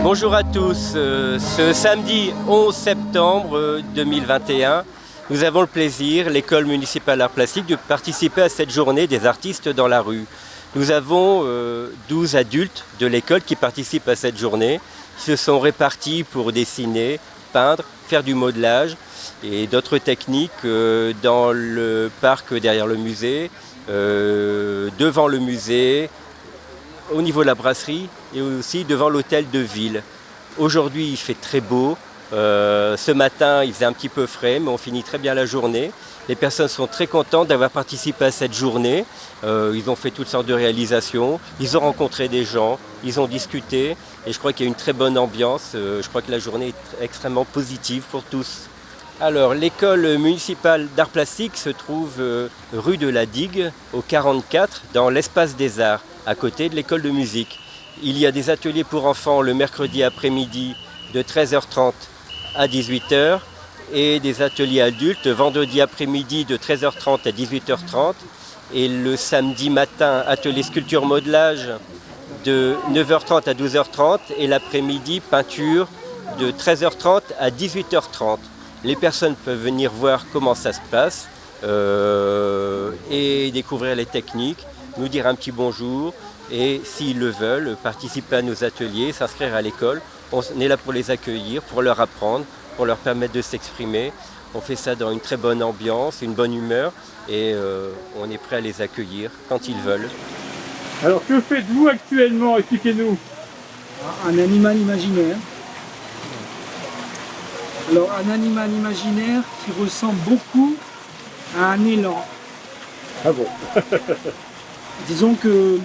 Bonjour à tous, ce samedi 11 septembre 2021, nous avons le plaisir, l'école municipale d'art plastique, de participer à cette journée des artistes dans la rue. Nous avons 12 adultes de l'école qui participent à cette journée, qui se sont répartis pour dessiner, peindre, faire du modelage et d'autres techniques dans le parc derrière le musée, devant le musée, au niveau de la brasserie et aussi devant l'hôtel de ville. Aujourd'hui il fait très beau, ce matin il faisait un petit peu frais mais on finit très bien la journée. Les personnes sont très contentes d'avoir participé à cette journée, ils ont fait toutes sortes de réalisations, ils ont rencontré des gens, ils ont discuté et je crois qu'il y a une très bonne ambiance, je crois que la journée est extrêmement positive pour tous. Alors l'école municipale d'art plastique se trouve rue de la Digue au 44 dans l'espace des arts, à côté de l'école de musique. Il y a des ateliers pour enfants le mercredi après-midi de 13h30 à 18h et des ateliers adultes vendredi après-midi de 13h30 à 18h30 et le samedi matin atelier sculpture modelage de 9h30 à 12h30 et l'après-midi peinture de 13h30 à 18h30. Les personnes peuvent venir voir comment ça se passe et découvrir les techniques, nous dire un petit bonjour et s'ils le veulent, participer à nos ateliers, s'inscrire à l'école. On est là pour les accueillir, pour leur apprendre, pour leur permettre de s'exprimer. On fait ça dans une très bonne ambiance, une bonne humeur et on est prêt à les accueillir quand ils veulent. Alors que faites-vous actuellement? Expliquez-nous. Un animal imaginaire. Alors un animal imaginaire qui ressemble beaucoup à un élan. Ah bon? Disons que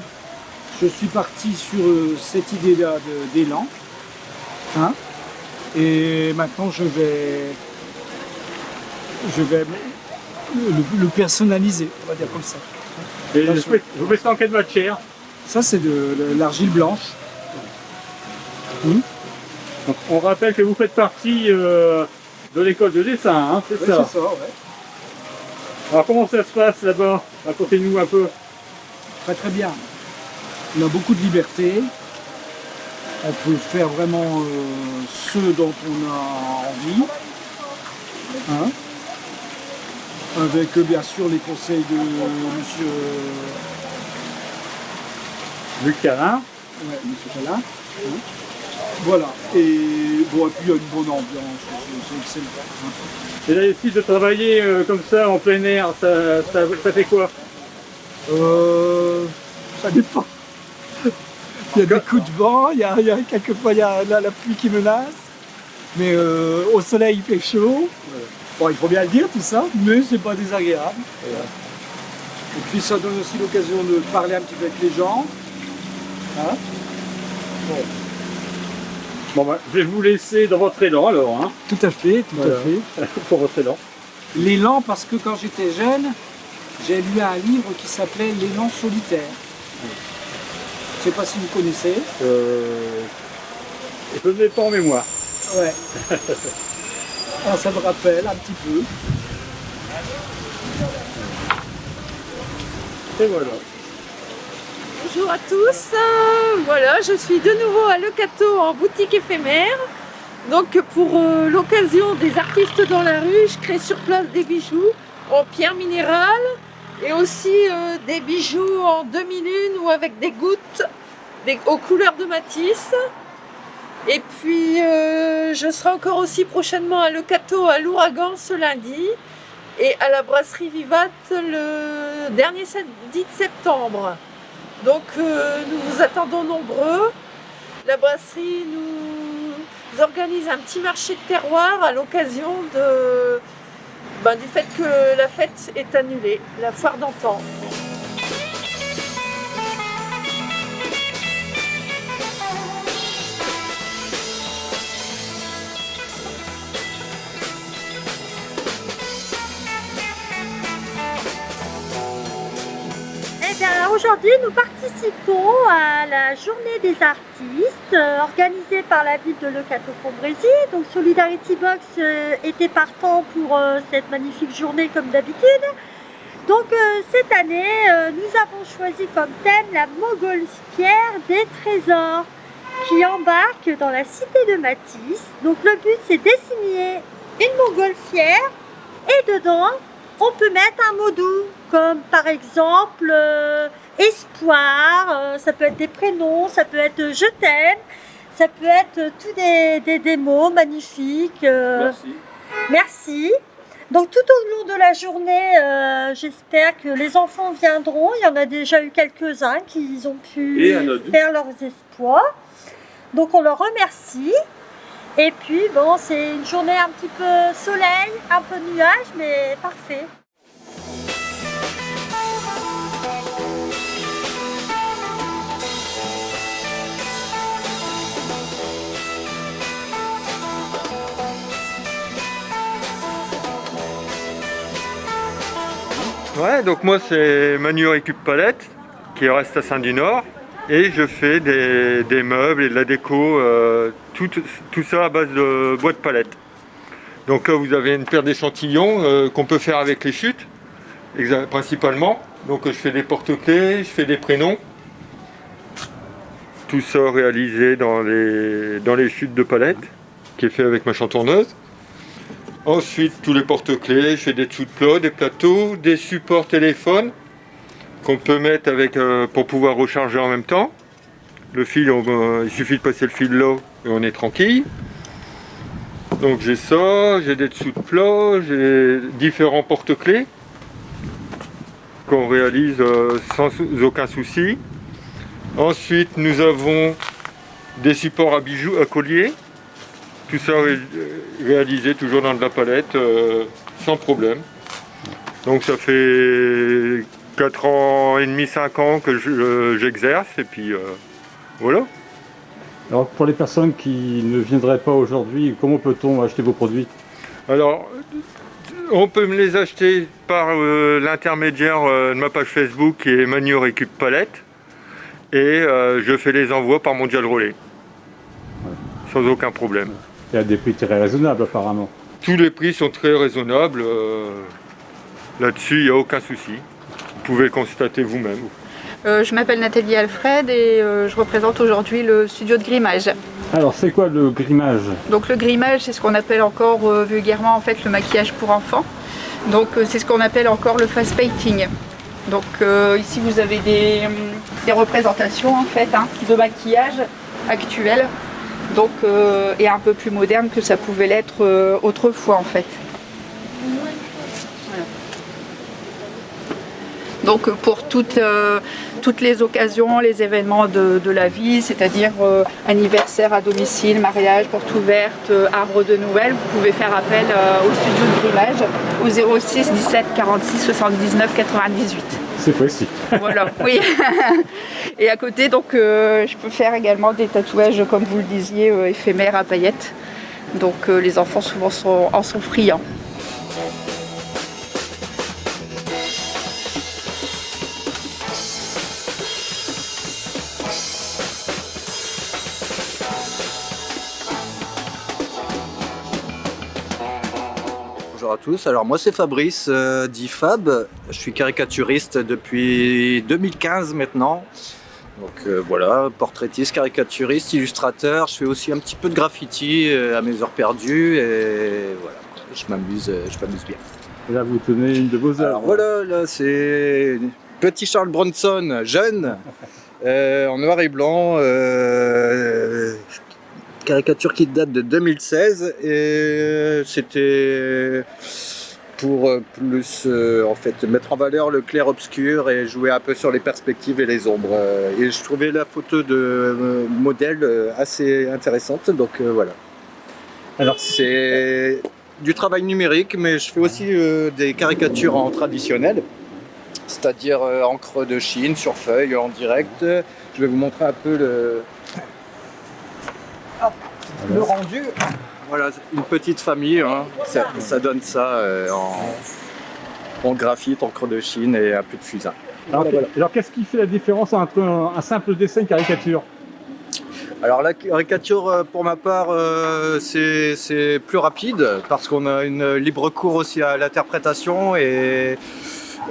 je suis parti sur cette idée-là d'élan. Hein, et maintenant je vais le personnaliser, on va dire comme ça. Et Là, vous faites ça en quelle matière? Ça c'est de l'argile blanche. Donc, on rappelle que vous faites partie de l'école de dessin, hein, c'est ça? C'est ça, ouais. Alors comment ça se passe là-bas? Racontez-nous un peu. Très très bien. On a beaucoup de liberté. On peut faire vraiment ce dont on a envie. Hein, avec bien sûr les conseils de monsieur Luc Carin. ouais, monsieur Calin. Hein. Voilà. Et bon, et puis il y a une bonne ambiance, c'est excellent. Hein. Et là, ici, de travailler comme ça en plein air, ça fait quoi? Ça dépend. Il y a des coups de vent, il y a quelquefois il y a la pluie qui menace, mais au soleil il fait chaud. Bon, il faut bien le dire tout ça, mais c'est pas désagréable. Et puis ça donne aussi l'occasion de parler un petit peu avec les gens. Hein, bon. Bon, bah, je vais vous laisser dans votre élan alors, hein. Tout à fait, tout Voilà. à fait. Pour votre élan. L'élan, parce que quand j'étais jeune, j'ai lu un livre qui s'appelait L'élan solitaire. Je ne sais pas si vous connaissez. Je ne l'ai pas en mémoire. Ouais. Ah, ça me rappelle un petit peu. Et voilà. Bonjour à tous, voilà, je suis de nouveau à Lecateau en boutique éphémère. Donc pour l'occasion des artistes dans la rue, je crée sur place des bijoux en pierre minérale et aussi des bijoux en demi-lune ou avec des gouttes aux couleurs de Matisse. Et puis je serai encore aussi prochainement à Lecateau à l'Ouragan ce lundi et à la brasserie Vivat le dernier samedi de septembre. Donc nous vous attendons nombreux. La brasserie nous organise un petit marché de terroir à l'occasion du fait que la fête est annulée, la foire d'antan. Aujourd'hui, nous participons à la journée des artistes organisée par la ville de Lecateau-Combrésis. Donc Solidarity Box était partant pour cette magnifique journée comme d'habitude. Donc cette année, nous avons choisi comme thème la montgolfière des trésors. qui embarque dans la cité de Matisse. Donc le but c'est de dessiner une montgolfière et dedans on peut mettre un mot doux comme par exemple espoir, ça peut être des prénoms, ça peut être je t'aime, ça peut être tous des mots magnifiques. Merci. Merci. Donc tout au long de la journée, j'espère que les enfants viendront. Il y en a déjà eu quelques-uns qui ont pu faire leurs exploits. Donc on leur remercie. Et puis bon, c'est une journée un petit peu soleil, un peu nuage, mais parfait. Ouais, donc moi c'est Manu Récup Palette qui reste à Saint-du-Nord et je fais des meubles et de la déco, tout ça à base de bois de palette. Donc là vous avez une paire d'échantillons qu'on peut faire avec les chutes principalement. Donc je fais des porte-clés, je fais des prénoms. Tout ça réalisé dans les chutes de palette qui est fait avec ma chantourneuse. Ensuite, tous les porte-clés, je fais des dessous de plat, des plateaux, des supports téléphones qu'on peut mettre avec pour pouvoir recharger en même temps. Le fil, il suffit de passer le fil là et on est tranquille. Donc j'ai ça, j'ai des dessous de plat, j'ai différents porte-clés qu'on réalise sans aucun souci. Ensuite, nous avons des supports à bijoux, à collier. Tout ça réalisé toujours dans de la palette, sans problème. Donc ça fait 4 ans et demi, 5 ans que j'exerce et puis voilà. Alors pour les personnes qui ne viendraient pas aujourd'hui, comment peut-on acheter vos produits? Alors, on peut me les acheter par l'intermédiaire de ma page Facebook qui est Manu Récup Palette et je fais les envois par Mondial Relais, sans aucun problème. Il y a des prix très raisonnables apparemment. Tous les prix sont très raisonnables, là-dessus il n'y a aucun souci. Vous pouvez le constater vous-même. Je m'appelle Nathalie Alfred et je représente aujourd'hui le studio de grimage. Alors c'est quoi le grimage? Donc le grimage c'est ce qu'on appelle encore vulgairement en fait le maquillage pour enfants. Donc c'est ce qu'on appelle encore le face painting. Donc ici vous avez des représentations en fait de maquillage actuel. Donc, et un peu plus moderne que ça pouvait l'être autrefois en fait. Voilà. Donc pour toutes les occasions, les événements de la vie, c'est-à-dire anniversaire à domicile, mariage, porte ouverte, arbre de Noël, vous pouvez faire appel au studio de grimage au 06 17 46 79 98. C'est précis. Voilà, oui. Et à côté, donc, je peux faire également des tatouages, comme vous le disiez, éphémères à paillettes. Donc, les enfants souvent en sont friands. Bonjour à tous, alors moi c'est Fabrice dit Fab, je suis caricaturiste depuis 2015 maintenant. Donc voilà, portraitiste, caricaturiste, illustrateur, je fais aussi un petit peu de graffiti à mes heures perdues et voilà, je m'amuse bien. Et là vous tenez une de vos œuvres. Alors voilà, là c'est petit Charles Bronson, jeune, en noir et blanc, caricature qui date de 2016 et c'était pour plus en fait mettre en valeur le clair-obscur et jouer un peu sur les perspectives et les ombres. Et je trouvais la photo de modèle assez intéressante, donc voilà. Alors c'est du travail numérique, mais je fais aussi des caricatures en traditionnel, c'est-à-dire encre de Chine sur feuille en direct. Je vais vous montrer un peu le rendu. Voilà, une petite famille, hein. Ça donne ça en graphite, encre de Chine et un peu de fusain. Alors qu'est-ce qui fait la différence entre un simple dessin et une caricature? Alors la caricature pour ma part c'est plus rapide parce qu'on a une libre cours aussi à l'interprétation et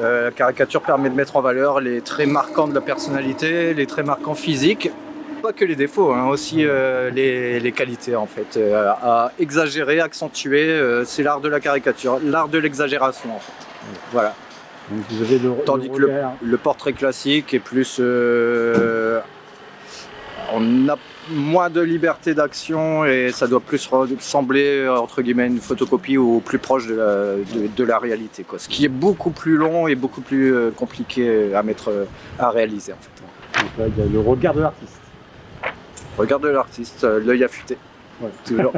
la caricature permet de mettre en valeur les traits marquants de la personnalité, les traits marquants physiques pas que les défauts, hein, aussi les qualités en fait. À exagérer, accentuer, c'est l'art de la caricature, l'art de l'exagération en fait. Voilà. Donc vous avez Tandis que le portrait classique est plus... on a moins de liberté d'action et ça doit plus ressembler entre guillemets une photocopie ou plus proche de la réalité, quoi. Ce qui est beaucoup plus long et beaucoup plus compliqué à réaliser en fait. Donc là, il y a le regard de l'artiste. Regard de l'artiste, l'œil affûté. Ouais. Toujours.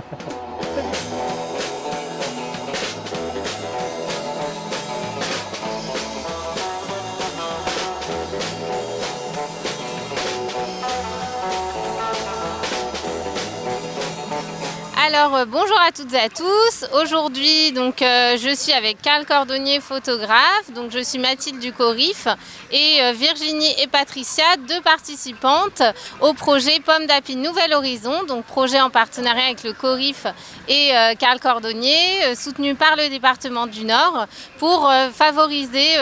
Alors bonjour à toutes et à tous. Aujourd'hui je suis avec Carl Cordonnier, photographe. Donc je suis Mathilde du Corif et Virginie et Patricia, deux participantes au projet Pomme d'Api Nouvel Horizon. Donc projet en partenariat avec le Corif et Carl Cordonnier, soutenu par le département du Nord pour favoriser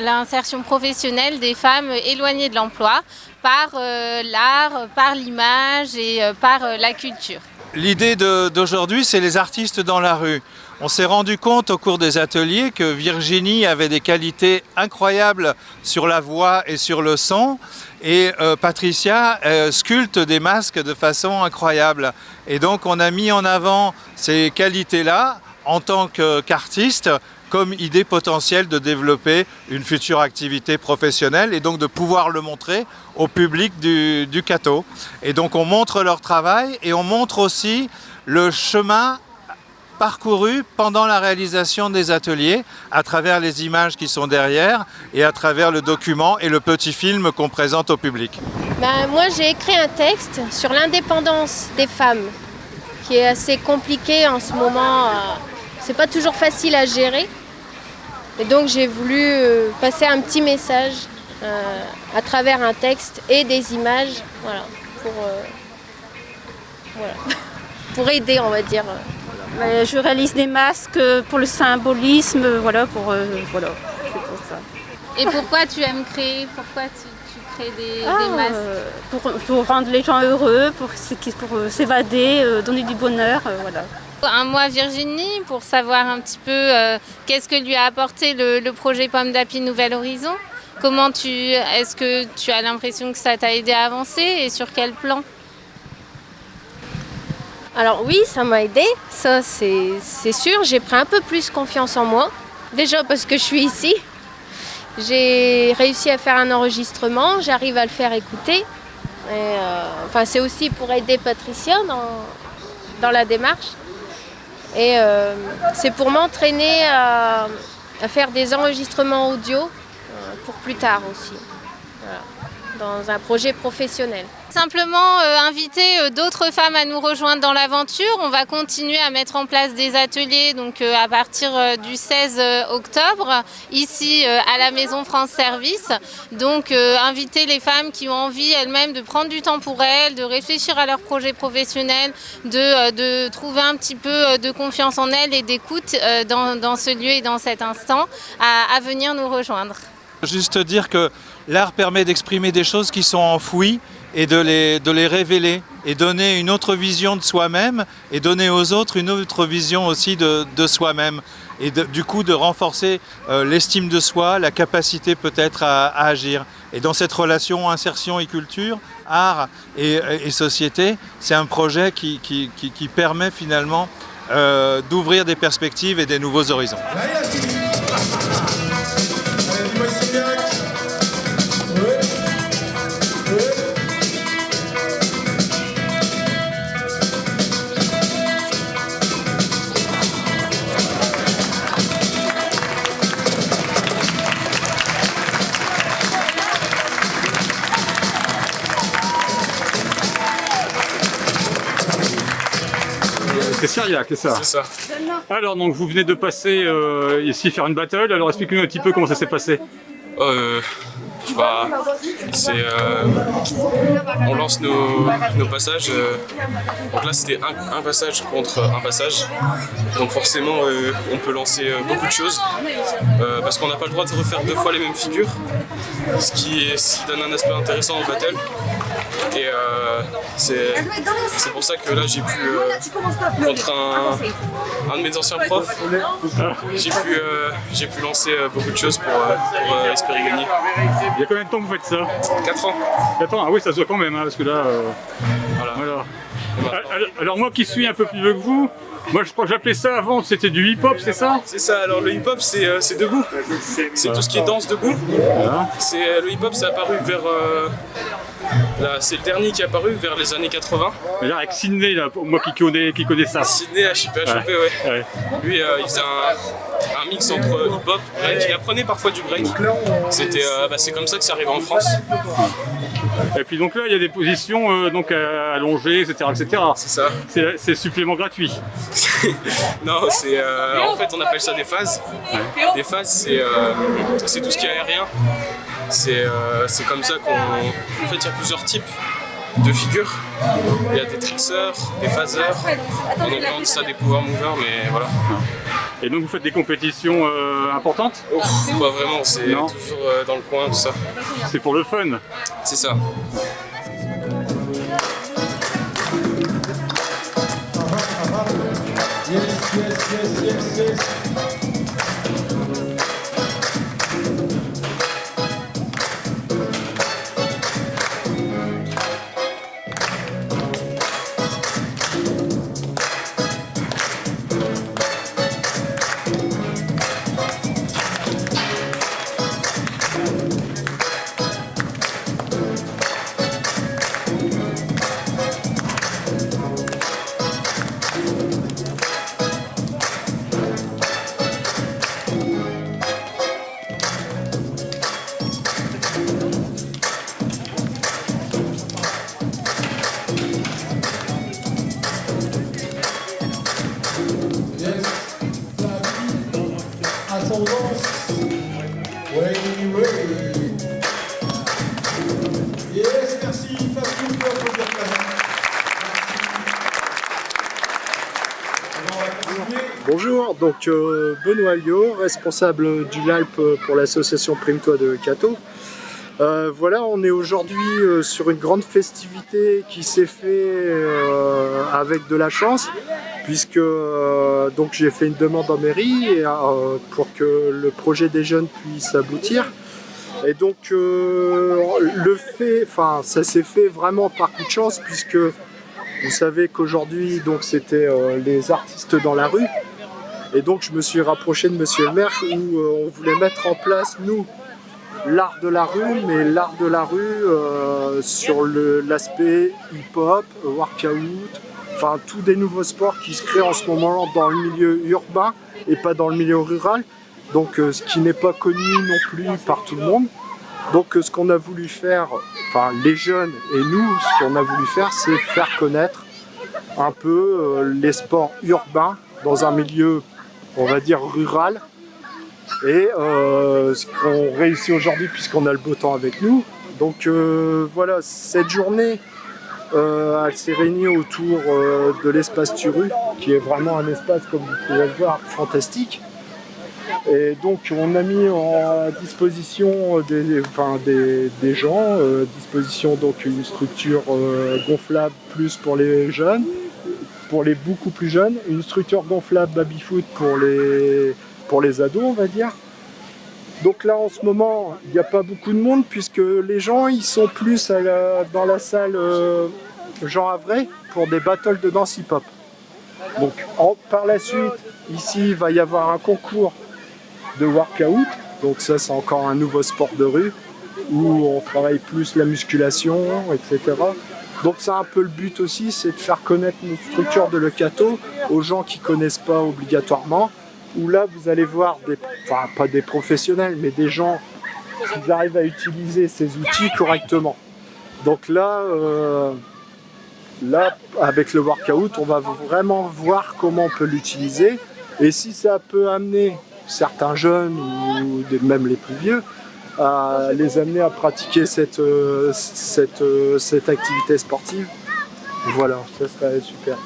l'insertion professionnelle des femmes éloignées de l'emploi par l'art, par l'image et par la culture. L'idée d'aujourd'hui, c'est les artistes dans la rue. On s'est rendu compte au cours des ateliers que Virginie avait des qualités incroyables sur la voix et sur le son, et Patricia sculpte des masques de façon incroyable. Et donc on a mis en avant ces qualités-là en tant qu'artiste, comme idée potentielle de développer une future activité professionnelle et donc de pouvoir le montrer au public du Cateau. Et donc on montre leur travail et on montre aussi le chemin parcouru pendant la réalisation des ateliers à travers les images qui sont derrière et à travers le document et le petit film qu'on présente au public. Moi j'ai écrit un texte sur l'indépendance des femmes qui est assez compliqué en ce moment. C'est pas toujours facile à gérer. Et donc j'ai voulu passer un petit message à travers un texte et des images, voilà, pour aider, on va dire. Je réalise des masques pour le symbolisme, voilà, c'est pour ça. Et pourquoi tu aimes créer? Pourquoi tu crées des masques? Pour rendre les gens heureux, pour s'évader, donner du bonheur, voilà. Un mot à Virginie pour savoir un petit peu qu'est-ce que lui a apporté le projet Pomme d'Api Nouvel Horizon. Est-ce que tu as l'impression que ça t'a aidé à avancer et sur quel plan? Alors oui, ça m'a aidé, ça c'est sûr. J'ai pris un peu plus confiance en moi. Déjà parce que je suis ici. J'ai réussi à faire un enregistrement, j'arrive à le faire écouter. Et, c'est aussi pour aider Patricia dans la démarche. Et c'est pour m'entraîner à faire des enregistrements audio pour plus tard aussi, voilà, dans un projet professionnel. Simplement inviter d'autres femmes à nous rejoindre dans l'aventure. On va continuer à mettre en place des ateliers donc, à partir du 16 octobre, ici à la Maison France Service. Donc inviter les femmes qui ont envie elles-mêmes de prendre du temps pour elles, de réfléchir à leur projet professionnel, de trouver un petit peu de confiance en elles et d'écoute dans ce lieu et dans cet instant, à venir nous rejoindre. Juste dire que l'art permet d'exprimer des choses qui sont enfouies et de les révéler et donner une autre vision de soi-même et donner aux autres une autre vision aussi de soi-même et du coup de renforcer l'estime de soi, la capacité peut-être à agir. Et dans cette relation insertion et culture, art et société, c'est un projet qui permet finalement d'ouvrir des perspectives et des nouveaux horizons. C'est ça. Alors, donc, vous venez de passer ici faire une battle. Alors, expliquez-nous un petit peu comment ça s'est passé. on lance nos passages. Donc là c'était un passage contre un passage. Donc forcément on peut lancer beaucoup de choses parce qu'on n'a pas le droit de refaire 2 fois les mêmes figures, ce qui donne un aspect intéressant au battle. Et c'est pour ça que là j'ai pu, contre un de mes anciens profs, j'ai pu lancer beaucoup de choses pour espérer gagner. Il y a combien de temps que vous faites ça? 4 ans. 4 ans, ah oui, ça se voit quand même, hein, parce que là... Voilà. Alors moi qui suis un peu plus vieux que vous, moi je crois que j'appelais ça avant, c'était du hip-hop, c'est ça? C'est ça, alors le hip-hop c'est debout. C'est tout ce qui est danse debout. Voilà. Le hip-hop c'est apparu vers... c'est le dernier qui est apparu vers les années 80. Mais là avec Sydney, là, moi qui connais ça. Sydney HIP, ouais. Lui il faisait un mix entre hip-hop, break, il apprenait parfois du break. C'est comme ça que ça arrive en France. Et puis donc là il y a des positions donc allongées, etc. C'est ça. C'est supplément gratuit. Non, en fait on appelle ça des phases. Des phases c'est tout ce qui est aérien. C'est comme ça qu'en fait il y a plusieurs types de figures. Il y a des trickseurs, des phaseurs, on dit ça des power movers, mais voilà. Et donc vous faites des compétitions importantes? Pas vraiment, c'est toujours dans le coin, tout ça. C'est pour le fun? C'est ça. Bonjour, donc Benoît Liot, responsable du LALP pour l'association Prime-toi de Cateau. Voilà, on est aujourd'hui sur une grande festivité qui s'est faite avec de la chance, puisque donc j'ai fait une demande en mairie pour que le projet des jeunes puisse aboutir. Et donc ça s'est fait vraiment par coup de chance, puisque vous savez qu'aujourd'hui donc c'était les artistes dans la rue. Et donc je me suis rapproché de monsieur le maire où on voulait mettre en place, nous, l'art de la rue, mais l'art de la rue sur l'aspect hip-hop, workout, enfin tous des nouveaux sports qui se créent en ce moment dans le milieu urbain et pas dans le milieu rural, donc ce qui n'est pas connu non plus par tout le monde. Donc ce qu'on a voulu faire, enfin les jeunes et nous, ce qu'on a voulu faire, c'est faire connaître un peu les sports urbains dans un milieu, on va dire, rural. Et ce qu'on réussit aujourd'hui puisqu'on a le beau temps avec nous. Donc voilà, cette journée, elle s'est réunie autour de l'espace Turu, qui est vraiment un espace, comme vous pouvez le voir, fantastique. Et donc on a mis à disposition des gens, disposition donc une structure gonflable plus pour les jeunes, pour les beaucoup plus jeunes, une structure gonflable baby-foot pour les ados, on va dire. Donc là en ce moment il n'y a pas beaucoup de monde puisque les gens ils sont plus dans la salle Jean Havray pour des battles de danse hip-hop. Donc par la suite ici il va y avoir un concours de workout, donc ça c'est encore un nouveau sport de rue où on travaille plus la musculation, etc. Donc c'est un peu le but aussi, c'est de faire connaître notre structure de Le Cateau aux gens qui ne connaissent pas obligatoirement, où là vous allez voir pas des professionnels, mais des gens qui arrivent à utiliser ces outils correctement. Donc là, avec le workout, on va vraiment voir comment on peut l'utiliser, et si ça peut amener certains jeunes ou même les plus vieux à les amener à pratiquer cette activité sportive. Voilà, ça serait super.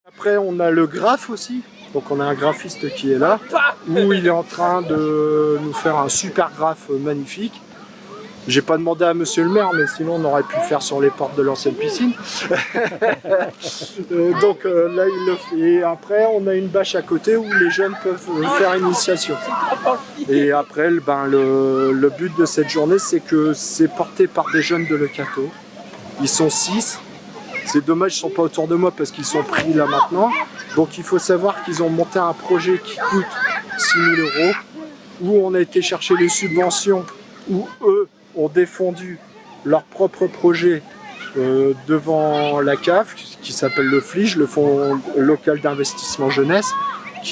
Après, on a le graphe aussi. Donc on a un graphiste qui est là, où il est en train de nous faire un super graphe magnifique. J'ai pas demandé à monsieur le maire, mais sinon on aurait pu le faire sur les portes de l'ancienne piscine. Donc là il le fait. Et après on a une bâche à côté où les jeunes peuvent faire initiation. Et après le but de cette journée, c'est que c'est porté par des jeunes de Leucato. Ils sont 6. C'est dommage, ils ne sont pas autour de moi parce qu'ils sont pris là maintenant. Donc il faut savoir qu'ils ont monté un projet qui coûte 6 000 €, où on a été chercher les subventions, où eux ont défendu leur propre projet devant la CAF, qui s'appelle le FLIJ, le Fonds local d'investissement jeunesse.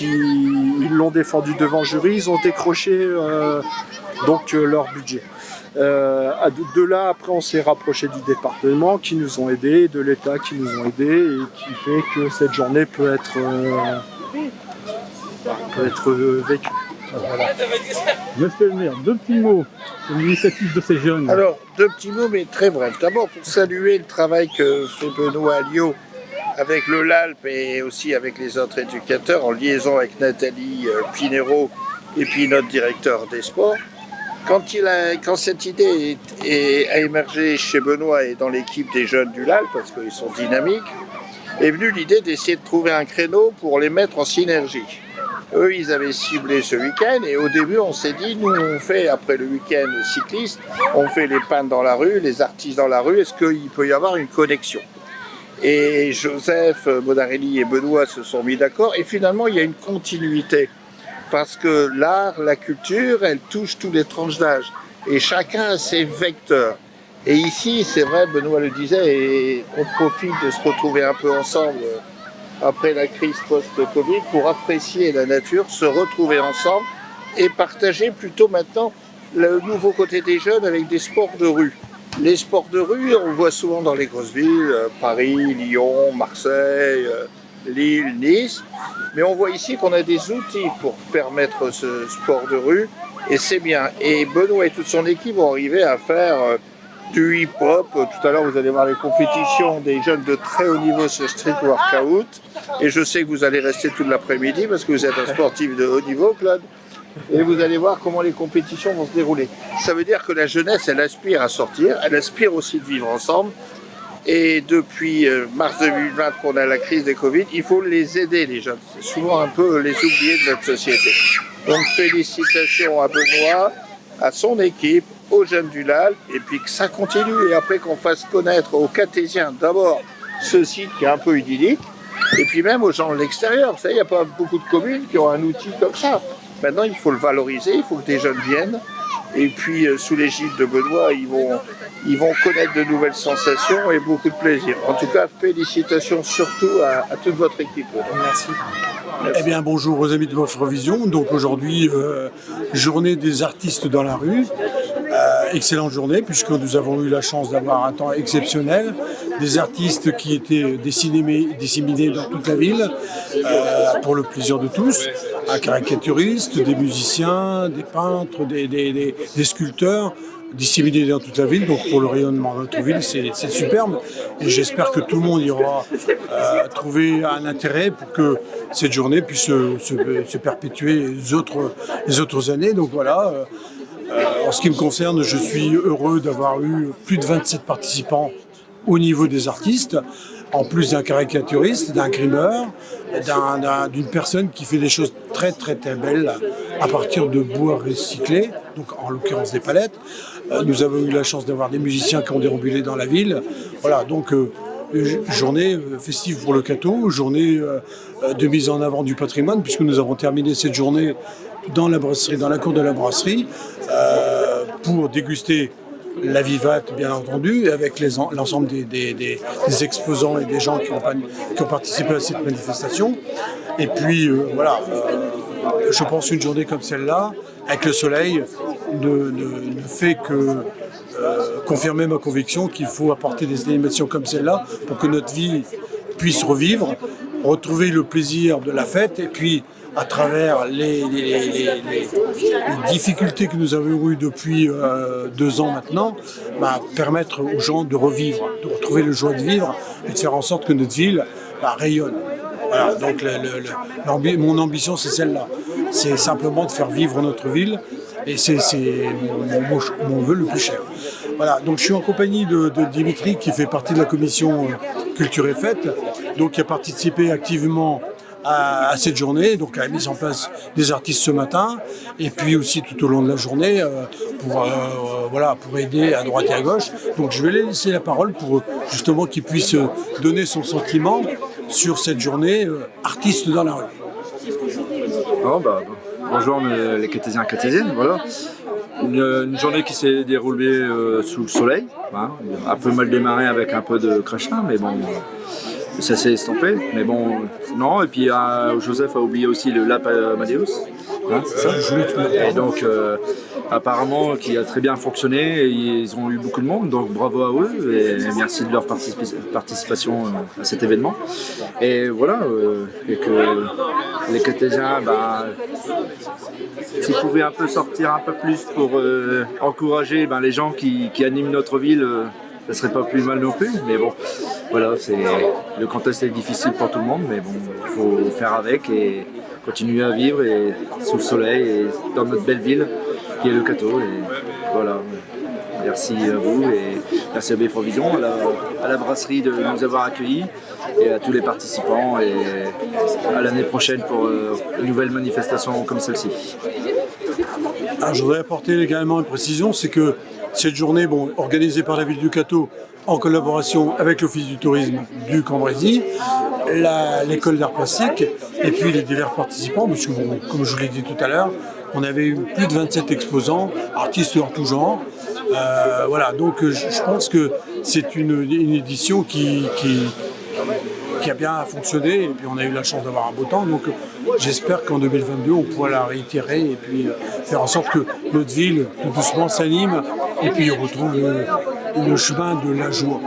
Ils l'ont défendu devant le jury, ils ont décroché leur budget. De là, après, on s'est rapproché du département qui nous ont aidés, de l'État qui nous ont aidés, et qui fait que cette journée peut être vécue. Voilà. Monsieur le maire, 2 petits mots sur l'initiative de ces jeunes. Alors, 2 petits mots, mais très brefs. D'abord, pour saluer le travail que fait Benoît Alliot avec le LALP et aussi avec les autres éducateurs, en liaison avec Nathalie Pinero et puis notre directeur des sports. Quand cette idée a émergé chez Benoît et dans l'équipe des jeunes du LALP, parce qu'ils sont dynamiques, est venue l'idée d'essayer de trouver un créneau pour les mettre en synergie. Eux, ils avaient ciblé ce week-end et au début, on s'est dit, nous, on fait, après le week-end cycliste, on fait les peintres dans la rue, les artistes dans la rue, est-ce qu'il peut y avoir une connexion? Et Joseph, Bodarelli et Benoît se sont mis d'accord et finalement, il y a une continuité. Parce que l'art, la culture, elle touche tous les tranches d'âge. Et chacun a ses vecteurs. Et ici, c'est vrai, Benoît le disait, et on profite de se retrouver un peu ensemble après la crise post-Covid pour apprécier la nature, se retrouver ensemble et partager plutôt maintenant le nouveau côté des jeunes avec des sports de rue. Les sports de rue, on le voit souvent dans les grosses villes, Paris, Lyon, Marseille, Lille, Nice. Mais on voit ici qu'on a des outils pour permettre ce sport de rue et c'est bien. Et Benoît et toute son équipe vont arriver à faire du hip-hop. Tout à l'heure, vous allez voir les compétitions des jeunes de très haut niveau sur street workout. Et je sais que vous allez rester tout l'après-midi parce que vous êtes un sportif de haut niveau, Claude. Et vous allez voir comment les compétitions vont se dérouler. Ça veut dire que la jeunesse, elle aspire à sortir, elle aspire aussi de vivre ensemble. Et depuis mars 2020 qu'on a la crise des Covid, il faut les aider les jeunes. C'est souvent un peu les oubliés de notre société. Donc félicitations à Benoît, à son équipe, aux jeunes du LALP, et puis que ça continue. Et après qu'on fasse connaître aux Catésiens d'abord ce site qui est un peu idyllique, et puis même aux gens de l'extérieur. Vous savez, il n'y a pas beaucoup de communes qui ont un outil comme ça. Maintenant, il faut le valoriser, il faut que des jeunes viennent. Et puis, sous l'égide de Benoît, ils vont connaître de nouvelles sensations et beaucoup de plaisir. En tout cas, félicitations surtout à toute votre équipe. Merci. Eh bien, bonjour aux amis de votre vision. Donc aujourd'hui, journée des artistes dans la rue. Excellente journée puisque nous avons eu la chance d'avoir un temps exceptionnel. Des artistes qui étaient disséminés dans toute la ville pour le plaisir de tous. Un caricaturistes, des musiciens, des peintres, des sculpteurs. disséminés dans toute la ville. Donc pour le rayonnement de notre ville, c'est superbe. Et j'espère que tout le monde y aura trouvé un intérêt pour que cette journée puisse se perpétuer les autres années. Donc voilà. En ce qui me concerne, je suis heureux d'avoir eu plus de 27 participants au niveau des artistes, en plus d'un caricaturiste, d'un grimeur, d'une personne qui fait des choses très très très belles à partir de bois recyclé, donc en l'occurrence des palettes. Nous avons eu la chance d'avoir des musiciens qui ont déambulé dans la ville. Voilà, donc journée festive pour le Cateau, journée de mise en avant du patrimoine, puisque nous avons terminé cette journée dans la brasserie, dans la cour de la brasserie, pour déguster la Vivate, bien entendu, avec l'ensemble des exposants et des gens qui ont participé à cette manifestation. Et puis, voilà, je pense une journée comme celle-là, avec le soleil, ne fait que confirmer ma conviction qu'il faut apporter des animations comme celle-là pour que notre vie puisse revivre, retrouver le plaisir de la fête et puis à travers les difficultés que nous avons eues depuis 2 ans maintenant, permettre aux gens de revivre, de retrouver le joie de vivre et de faire en sorte que notre ville rayonne. Voilà, donc mon ambition c'est celle-là, c'est simplement de faire vivre notre ville et c'est mon vœu le plus cher. Voilà, donc je suis en compagnie de Dimitri qui fait partie de la commission Culture et Fête, donc qui a participé activement à cette journée, donc à la mise en place des artistes ce matin, et puis aussi tout au long de la journée pour aider à droite et à gauche. Donc je vais lui laisser la parole pour justement qu'il puisse donner son sentiment sur cette journée artiste dans la rue. Bonjour les Catésiens et Catésiennes, voilà. Une journée qui s'est déroulée sous le soleil, hein, un peu mal démarré avec un peu de crachin, mais bon, ça s'est estampé, mais bon, non, et puis Joseph a oublié aussi le Lap Amadeus, hein, c'est ça. Et donc, apparemment, qui a très bien fonctionné, et ils ont eu beaucoup de monde, donc bravo à eux, et merci de leur participation à cet événement. Et voilà, et que les Catésiens, s'ils pouvaient un peu sortir un peu plus pour encourager les gens qui animent notre ville, ça serait pas plus mal non plus, mais bon, voilà, le contexte est difficile pour tout le monde, mais bon, il faut faire avec et continuer à vivre et sous le soleil et dans notre belle ville qui est le Cateau. Et voilà, merci à vous et merci à Bfrovision, à la brasserie de nous avoir accueillis et à tous les participants et à l'année prochaine pour une nouvelle manifestation comme celle-ci. Alors, je voudrais apporter également une précision, c'est que cette journée, organisée par la ville du Cateau en collaboration avec l'Office du tourisme du Cambrésis, l'école d'art plastique et puis les divers participants, puisque comme je vous l'ai dit tout à l'heure, on avait eu plus de 27 exposants, artistes en tout genre. Voilà, donc je pense que c'est une édition qui a bien fonctionné et puis on a eu la chance d'avoir un beau temps, donc j'espère qu'en 2022 on pourra la réitérer et puis faire en sorte que notre ville tout doucement s'anime et puis retrouve le chemin de la joie.